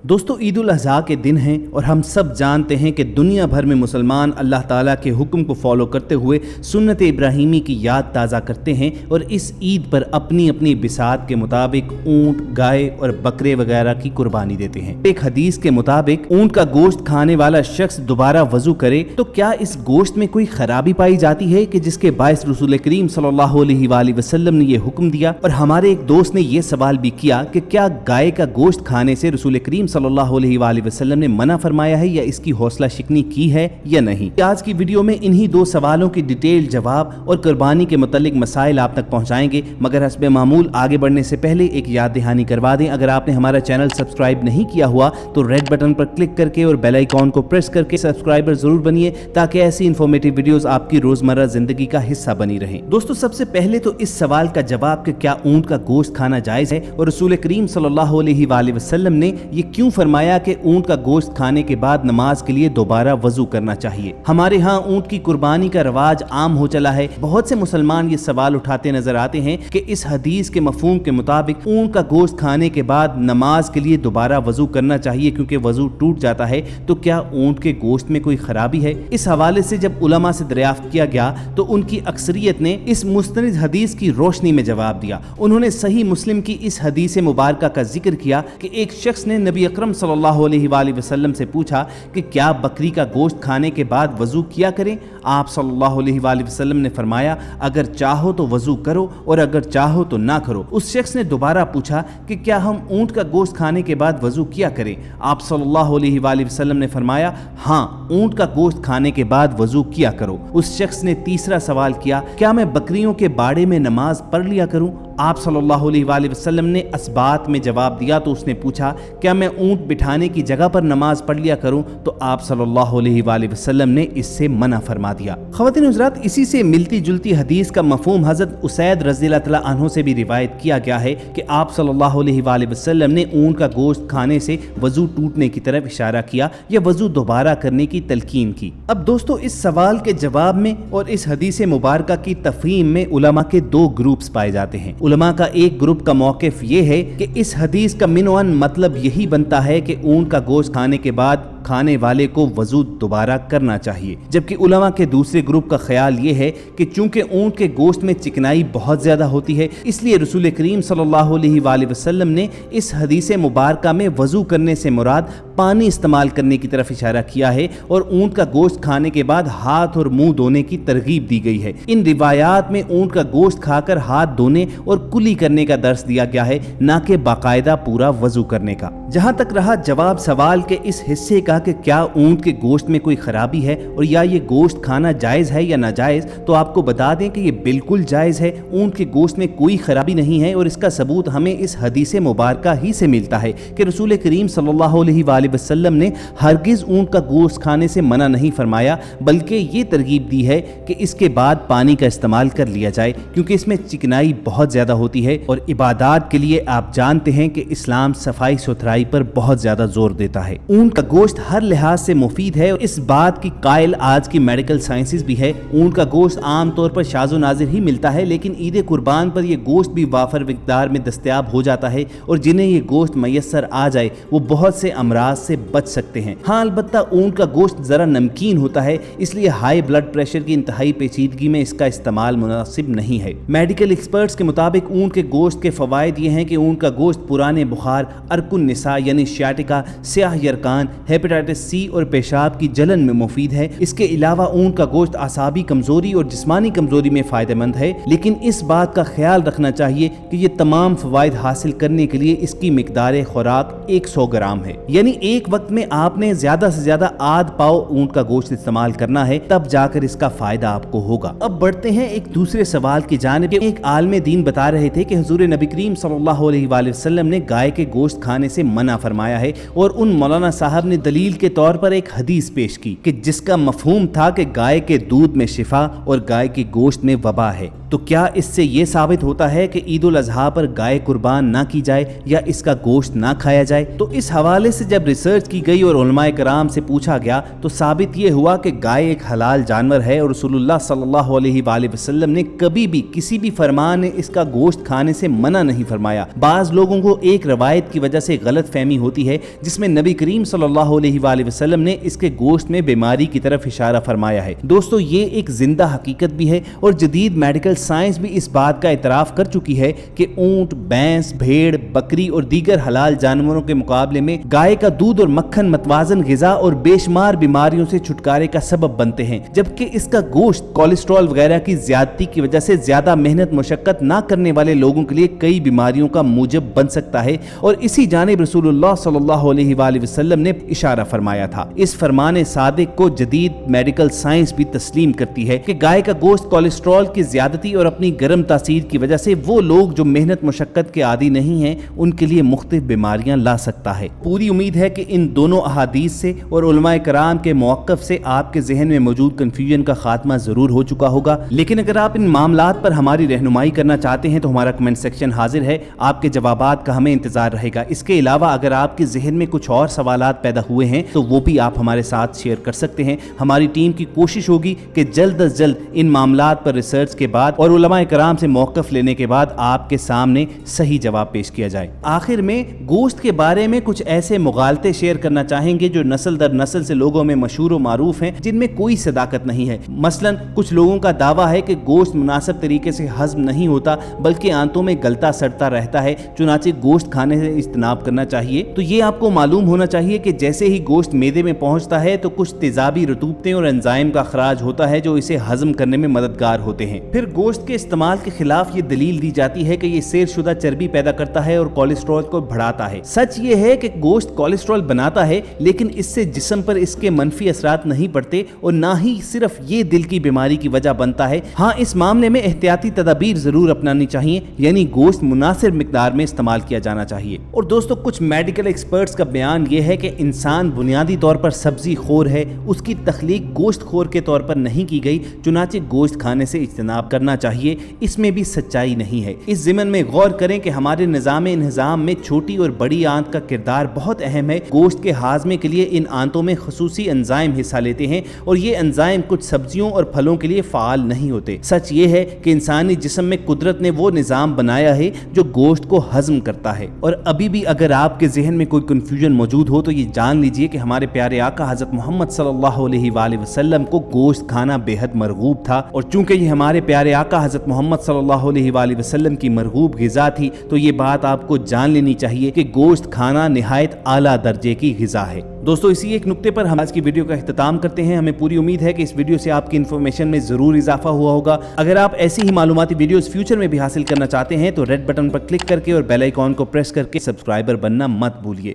दोस्तों, ईद उल अज़हा के दिन हैं और हम सब जानते हैं कि दुनिया भर में मुसलमान अल्लाह ताला के हुक्म को फॉलो करते हुए सुन्नत इब्राहीमी की याद ताज़ा करते हैं और इस ईद पर अपनी अपनी बिसात के मुताबिक ऊँट, गाय और बकरे वगैरह की कुर्बानी देते हैं। एक हदीस के मुताबिक ऊँट का गोश्त खाने वाला शख्स दोबारा वजू करे तो क्या इस गोश्त में कोई खराबी पाई जाती है कि जिसके बायस रसूल करीम सल्लल्लाहु अलैहि वसल्लम ने ये हुक्म दिया। और हमारे एक दोस्त ने ये सवाल भी किया कि क्या गाय का गोश्त खाने से रसूल करीम सल्लल्लाहु अलैहि वसल्लम ने मना फरमाया है या इसकी हौसला शिकनी की है या नहीं। आज की वीडियो में इन्हीं दो सवालों की डिटेल जवाब और कुर्बानी के मुतालिक मसाइल आप तक पहुंचाएंगे। मगर हस्बे मामूल आगे बढ़ने से पहले एक याद दहानी करवा दें, अगर आपने हमारा चैनल सब्सक्राइब नहीं किया हुआ तो रेड बटन पर क्लिक करके और बेल आइकॉन को प्रेस करके सब्सक्राइबर जरूर बनिए ताकि ऐसी इंफॉर्मेटिव वीडियोस आपकी रोजमर्रा जिंदगी का हिस्सा बनी रहे। दोस्तों, सबसे पहले तो इस सवाल का जवाब कि क्या ऊंट का गोश्त खाना जायज है और रसूल करीम सल्लल्लाहु अलैहि वसल्लम ने ये क्यों फरमाया कि ऊंट का गोश्त खाने के बाद नमाज के लिए दोबारा वजू करना चाहिए। हमारे यहाँ ऊंट की कुर्बानी का रवाज आम हो चला है। बहुत से मुसलमान ये सवाल उठाते नजर आते हैं कि इस हदीस के मफहूम के मुताबिक ऊंट का गोश्त खाने के बाद नमाज के लिए दोबारा वजू करना चाहिए क्योंकि वजू टूट जाता है, तो क्या ऊंट के गोश्त में कोई खराबी है। इस हवाले से जब उलमा से दरियाफ्त किया गया तो उनकी अक्सरियत ने इस मुस्तनिद हदीस की रोशनी में जवाब दिया। उन्होंने सही मुस्लिम की इस हदीस मुबारका का जिक्र किया कि एक शख्स ने नबी अकरम सल्लल्लाहु अलैहि वसल्लम से पूछा कि क्या बकरी का गोश्त खाने के बाद वजू किया करें। आप सल्लल्लाहु अलैहि वसल्लम ने फरमाया, अगर चाहो तो वजू करो और अगर चाहो तो ना करो। उस शख्स ने दोबारा पूछा कि क्या हम ऊंट का गोश्त खाने के बाद वजू किया करें। आप सल्लल्लाहु अलैहि वसल्लम ने फरमाया, हाँ, ऊंट का गोश्त खाने के बाद वजू किया करो। उस शख्स ने तीसरा सवाल किया, क्या मैं बकरियों के बाड़े में नमाज पढ़ लिया करूं। आप सल्लल्लाहु अलैहि वसल्लम ने असबात में जवाब दिया तो उसने पूछा, क्या मैं ऊंट बिठाने की जगह पर नमाज पढ़ लिया करूं, तो आप सल्लल्लाहु अलैहि वसल्लम ने इससे मना फरमा दिया। ख़वातीन हज़रात, इसी से मिलती जुलती हदीस का मफहूम हज़रत उसैद रज़ियल्लाहु तआला अन्हु से भी रिवायत किया गया है कि आप सल्लल्लाहु अलैहि वसल्लम ने ऊंट का गोश्त खाने से वजू टूटने की तरफ इशारा किया या वजू दोबारा करने की तलकीन की। अब दोस्तों, इस सवाल के जवाब में और इस हदीस मुबारका की तफहीम में उलमा के दो ग्रुप्स पाए जाते हैं। उलमा का एक ग्रुप का मौक़िफ़ ये है कि इस हदीस का मिनवन मतलब यही बनता है कि ऊंट का गोश्त खाने के बाद खाने वाले को वजू दोबारा करना चाहिए, जबकि उलमा के दूसरे ग्रुप का ख्याल ये है कि चूंकि ऊंट के गोश्त में चिकनाई बहुत ज्यादा होती है, इसलिए रसूल करीम सल्लल्लाहु अलैहि वसल्लम ने इस हदीस मुबारका में वजू करने से मुराद पानी इस्तेमाल करने की तरफ इशारा किया है और ऊंट का गोश्त खाने के बाद हाथ और मुंह धोने की तरगीब दी गई है। इन रिवायात में ऊंट का गोश्त खाकर हाथ धोने और कुली करने का दर्स दिया गया है, ना कि बाकायदा पूरा वजू करने का। जहां तक रहा जवाब सवाल के इस हिस्से का कि क्या ऊंट के गोश्त में कोई खराबी है और या ये गोश्त खाना जायज है या नाजायज, तो आपको बता दें कि ये बिल्कुल जायज है। ऊंट के गोश्त में कोई खराबी नहीं है और इसका सबूत हमें इस हदीस मुबारका ही से मिलता है कि रसूल करीम सल्लल्लाहु अलैहि वसल्लम ने हरगिज ऊंट का गोश्त खाने से मना नहीं फरमाया, बल्कि ये तरगीब दी है कि इसके बाद पानी का इस्तेमाल कर लिया जाए क्योंकि इसमें चिकनाई बहुत ज्यादा होती है और इबादत के लिए आप जानते हैं कि इस्लाम सफाई सुथराई पर बहुत ज्यादा जोर देता है। ऊंट का गोश्त हर लिहाज से मुफीद है और इस बात की कायल आज की मेडिकल साइंसेस भी है। ऊंट का गोश्त आम तौर पर शाज़ो नाज़िर ही मिलता है, लेकिन ईद कुर्बान पर यह गोश्त भी वाफर मिक़दार में दस्तयाब हो जाता है और जिन्हें ये गोश्त मैसर आ जाए वो बहुत से अमराज से बच सकते हैं। हाँ, अलबत्ता ऊंट का गोश्त जरा नमकीन होता है, इसलिए हाई ब्लड प्रेशर की इंतहाई पेचीदगी में इसका इस्तेमाल मुनासिब नहीं है। मेडिकल एक्सपर्ट्स के मुताबिक ऊंट के गोश्त के फवायद ये हैं कि ऊंट का गोश्त पुराने बुखार, अरकुन निसा यानी शियाटिका, स्याह यरकान, हेपेटाइटिस सी और पेशाब की जलन में मुफीद है। इसके अलावा ऊंट का गोश्त आसाबी कमजोरी और जिस्मानी कमजोरी में फायदेमंद है, लेकिन इस बात का ख्याल रखना चाहिए कि ये तमाम फवायद हासिल करने के लिए इसकी मिकदार खुराक 100 ग्राम है, यानी एक वक्त में आपने ज्यादा से ज्यादा आध पाव ऊंट का गोश्त इस्तेमाल करना है, तब जाकर इसका फायदा आपको होगा। अब बढ़ते हैं एक दूसरे सवाल की जानिब। एक आलिम दीन बता रहे थे कि हुजूर नबी करीम सल्लल्लाहु अलैहि वसल्लम ने गाय के गोश्त खाने से मना फरमाया है और उन मौलाना साहब ने दलील के तौर पर एक हदीस पेश की कि जिसका मफहूम था कि गाय के दूध में शिफा और गाय के गोश्त में वबा है। तो क्या इससे ये साबित होता है कि ईद उल अजहा पर गाय कुर्बान ना की जाए या इसका गोश्त ना खाया जाए? तो इस हवाले से जब रिसर्च की गई और उलमाए कराम से पूछा गया तो साबित ये हुआ कि गाय एक हलाल जानवर है और रसूलुल्लाह सल्लल्लाहु अलैहि वसल्लम ने कभी भी किसी भी फरमान ने इसका गोश्त खाने से मना नहीं फरमाया। बाज लोगों को एक रवायत की वजह से गलत फहमी होती है जिसमें नबी करीम सल्लल्लाहु अलैहि वसल्लम ने इसके गोश्त में बीमारी की तरफ इशारा फरमाया है। दोस्तों, ये एक जिंदा हकीकत भी है और जदीद मेडिकल साइंस भी इस बात का इतराफ कर चुकी है कि ऊंट, भैंस, भेड़, बकरी और दीगर हलाल जानवरों के मुकाबले में गाय का दूध और मक्खन मतवाजन ग़िज़ा और बेशुमार बीमारियों से छुटकारे का सबब बनते हैं, जबकि इसका गोश्त कोलेस्ट्रॉल वगैरह की ज्यादती की वजह से ज्यादा मेहनत मुशक्कत ना करने वाले लोगों के लिए कई बीमारियों का मूजब बन सकता है और इसी जानिब रसूलुल्लाह सल्लल्लाहु अलैहि वसल्लम ने इशारा फरमाया था। इस फरमाने सादिक को जदीद मेडिकल साइंस भी तस्लीम करती है कि गाय का गोश्त कोलेस्ट्रॉल की ज्यादती और अपनी गर्म तासीर की वजह से वो लोग जो मेहनत मुशक्कत के आदी नहीं हैं उनके लिए मुख्तलिफ बीमारियां ला सकता है। पूरी उम्मीद है कि इन दोनों अहादीस से और उलमाए कराम के मौक़िफ़ से आपके जहन में मौजूद कन्फ्यूजन का खात्मा जरूर हो चुका होगा। लेकिन अगर आप इन मामलात पर हमारी रहनुमाई करना चाहते हैं तो हमारा कमेंट सेक्शन हाजिर है, आपके जवाबात का हमें इंतजार रहेगा। इसके अलावा अगर आपके जहन में कुछ और सवालात पैदा हुए हैं तो वो भी आप हमारे साथ शेयर कर सकते हैं। हमारी टीम की कोशिश होगी कि जल्द अज जल्द इन मामलात पर रिसर्च के बाद और उलमाए कराम से मौक़िफ़ लेने के बाद आपके सामने सही जवाब पेश किया जाए। आखिर में गोश्त के बारे में कुछ ऐसे मुगालते शेयर करना चाहेंगे जो नस्ल दर नस्ल से लोगों में मशहूर व मारूफ हैं, जिनमें कोई सदाकत नहीं है। मसलन कुछ लोगों का दावा है कि गोश्त मुनासिब तरीके से हज़म नहीं होता बल्कि आंतों में गलता सड़ता रहता है, चुनाचे गोश्त खाने से इज्तनाब करना चाहिए। तो ये आपको मालूम होना चाहिए कि जैसे ही गोश्त मैदे में पहुंचता है तो कुछ तेजाबी रतूबतें और एंजाइम का खराज होता है जो इसे हजम करने में मददगार होते हैं। फिर गोश्त के इस्तेमाल के खिलाफ ये दलील दी जाती है कि ये सेर शुदा चर्बी पैदा करता है और कोलेस्ट्रॉल को बढ़ाता है। सच ये है कि गोश्त कोलेस्ट्रॉल बनाता है लेकिन इससे जिस्म पर इसके मनफी असरात नहीं पड़ते और ना ही सिर्फ ये दिल की बीमारी की वजह बनता है। हाँ, इस मामले में एहतियाती तदाबीर जरूर अपनानी चाहिए, यानी गोश्त मुनासिब मिकदार में इस्तेमाल किया जाना चाहिए। और दोस्तों, कुछ मेडिकल एक्सपर्ट्स का बयान यह है कि इंसान बुनियादी तौर पर सब्जी खोर है, उसकी तख्लीक गोश्त खोर के तौर पर नहीं की गई, चुनाचे गोश्त खाने से इज्तनाब करना चाहिए। इसमें भी सच्चाई नहीं है। इस ज़िमन में गौर करें कि हमारे निज़ाम में छोटी और बड़ी आंत का किरदार बहुत अहम है। गोश्त के हाजमे के लिए इन आंतों में खसूसी एंजाइम हिस्सा लेते हैं और ये एंजाइम कुछ सब्जियों और फलों के लिए फ़ाल नहीं होते। सच ये है कि इंसानी जिस्म में कुदरत ने वो निज़ाम बनाया है जो गोश्त को हजम करता है। और अभी भी अगर आपके जहन में कोई कन्फ्यूजन मौजूद हो तो ये जान लीजिए कि हमारे प्यारे आका हज़रत मोहम्मद सल्लल्लाहु अलैहि वसल्लम को गोश्त खाना बेहद मरगूब था और चूंकि ये हमारे प्यारे आका हज़रत मोहम्मद सल्लल्लाहु अलैहि वसल्लम की मरगूब ग़िज़ा थी तो ये बात आपको जान लेनी चाहिए कि गोश्त खाना निहायत आला दर्जे की ग़िज़ा है। दोस्तों, इसी एक नुक्ते पर हम आज की वीडियो का इख्तिताम करते हैं। हमें पूरी उम्मीद है कि इस वीडियो से आपकी इन्फॉर्मेशन में जरूर इजाफा हुआ होगा। अगर आप ऐसी ही मालूमाती वीडियोस फ्यूचर में भी हासिल करना चाहते हैं तो रेड बटन पर क्लिक करके और बेल आइकॉन को प्रेस करके सब्सक्राइबर बनना मत भूलिए।